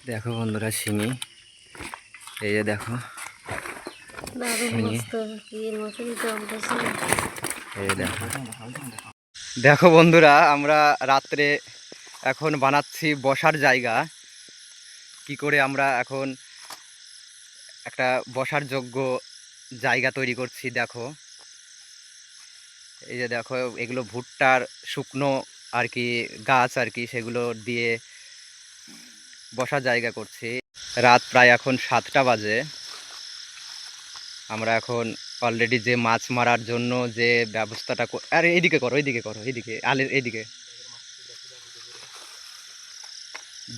দেখো বন্ধুরা শিঙি, এই যে দেখো শিঙি, এই দেখো। দেখো বন্ধুরা, আমরা রাত্রে এখন বানাচ্ছি বসার জায়গা। কি করে আমরা এখন একটা বসার যোগ্য জায়গা তৈরি করছি দেখো। এই যে দেখো, এগুলো ভুট্টার শুকনো আর কি গাছ আর কি, সেগুলো দিয়ে বসার জায়গা করছি। রাত প্রায় এখন 7টা বাজে। আমরা এখন অলরেডি যে মাছ মারার জন্য যে ব্যবস্থাটা, আরে এইদিকে করো, এইদিকে করো, এইদিকে আলের এইদিকে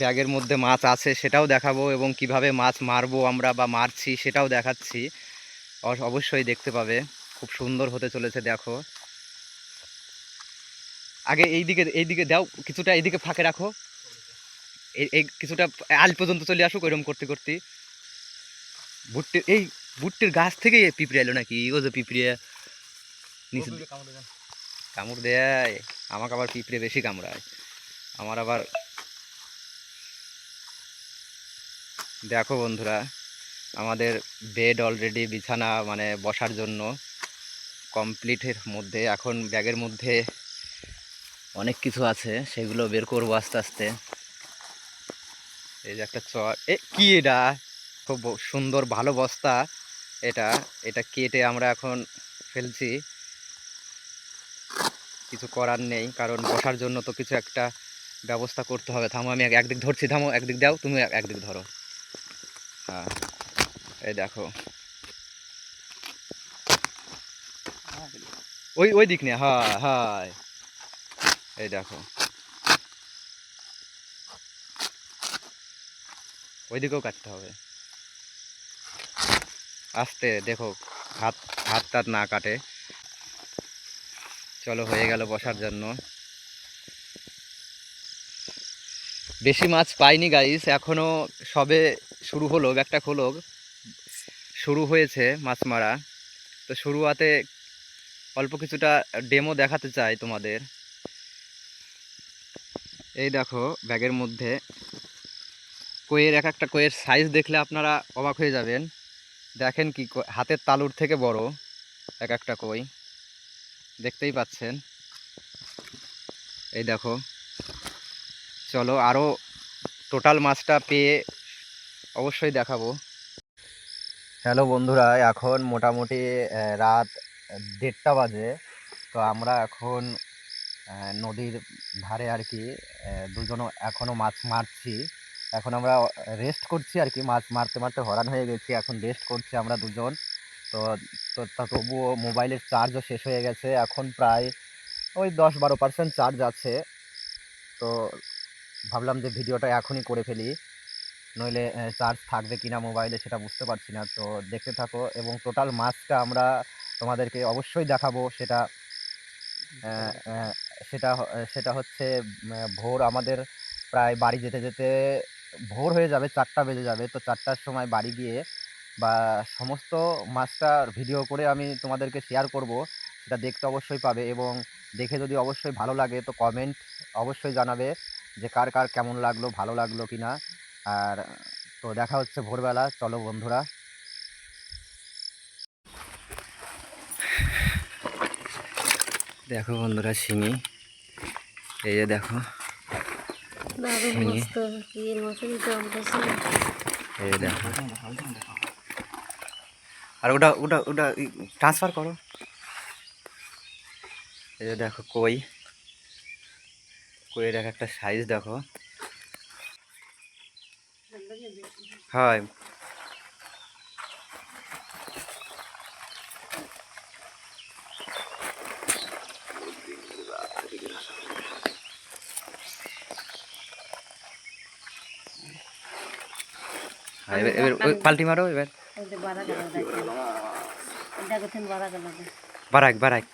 ব্যাগের মধ্যে মাছ আছে সেটাও দেখাবো, এবং কিভাবে মাছ মারবো আমরা বা মারছি সেটাও দেখাচ্ছি। অবশ্যই দেখতে পাবে, খুব সুন্দর হতে চলেছে দেখো। আগে এইদিকে দাও কিছুটা, এইদিকে ফাঁকে রাখো, এই কিছুটা আল পর্যন্ত চলে আসুক। ওইরকম করতে করতে এই ভুট্টির গাছ থেকে পিঁপড়ে এলো নাকি? ও যে পিঁপড়ে নিচে কামড় দেয়, আমাকে আবার পিঁপড়ে বেশি কামড়ায়। আমার আবার দেখো বন্ধুরা, আমাদের বেড অলরেডি, বিছানা মানে বসার জন্য কমপ্লিটের মধ্যে। এখন ব্যাগের মধ্যে অনেক কিছু আছে, সেগুলো বের করবো আস্তে আস্তে। এই যে একটা চট, কি এটা খুব সুন্দর ভালো বস্তা। এটা এটা কেটে আমরা এখন ফেলছি। কিছু করার নেই, কারণ বসার জন্য তো কিছু একটা ব্যবস্থা করতে হবে। থামো, আমি একদিক ধরছি, থামো, একদিক দাও, তুমি একদিক ধরো। হ্যাঁ, এই দেখো, ওই ওই দিক নিয়ে, হ্যাঁ হ্যাঁ, এই দেখো ওই দিকেও কাটতে হবে আস্তে, দেখো হাত হাত টাত না কাটে। চলো, হয়ে গেল বসার জন্য। বেশি মাছ পাইনি গাইস, এখনো সবে শুরু হলো, ব্যাগটা খোলো, শুরু হয়েছে মাছ মারা। তো শুরুয়াতে অল্প কিছুটা ডেমো দেখাতে চাই তোমাদের। এই দেখো ব্যাগের মধ্যে কইয়ের, এক একটা কইয়ের সাইজ দেখলে আপনারা অবাক হয়ে যাবেন। দেখেন কি, হাতের তালুর থেকে বড় এক একটা কই, দেখতেই পাচ্ছেন। এই দেখো, চলো আরও টোটাল মাছটা পেয়ে অবশ্যই দেখাবো। হ্যালো বন্ধুরা, এখন মোটামুটি রাত 1:30 বাজে। তো আমরা এখন নদীর ধারে আর কি দুজনও এখনও মাছ মারছি। এখন আমরা রেস্ট করছি আর কি, মাছ মারতে মারতে হরান হয়ে গেছি, এখন রেস্ট করছি আমরা দুজন। তো তবুও মোবাইলের চার্জও শেষ হয়ে গেছে, এখন প্রায় ওই 10-12% চার্জ আছে। তো ভাবলাম যে ভিডিওটা এখনই করে ফেলি, নইলে চার্জ থাকবে কিনা মোবাইলে সেটা বুঝতে পারছি না। তো দেখতে থাকো, এবং টোটাল মাছটা আমরা তোমাদেরকে অবশ্যই দেখাবো। সেটা আহ, আহ, সেটা সেটা হচ্ছে ভোর, আমাদের প্রায় বাড়ি যেতে যেতে ভোর হয়ে যাবে, 4টা বেজে যাবে। তো 4টার সময় বাড়ি গিয়ে বা সমস্ত মাছটার ভিডিও করে আমি তোমাদেরকে শেয়ার করব, সেটা দেখতে অবশ্যই পাবে। এবং দেখে যদি অবশ্যই ভালো লাগে তো কমেন্ট অবশ্যই জানাবে যে কার কার কেমন লাগলো, ভালো লাগলো কিনা। আর তো দেখা হচ্ছে ভোরবেলা, চলো বন্ধুরা। দেখো বন্ধুরা শিঙি, এই যে দেখো শিঙি, এই দেখো। আর ওটা ওটা ওটা ট্রান্সফার করো। এই যে দেখো কইয়ের এক একটা সাইজ দেখো। হয়, এবার পাল্টি মারো এবার, বারাক বারাক।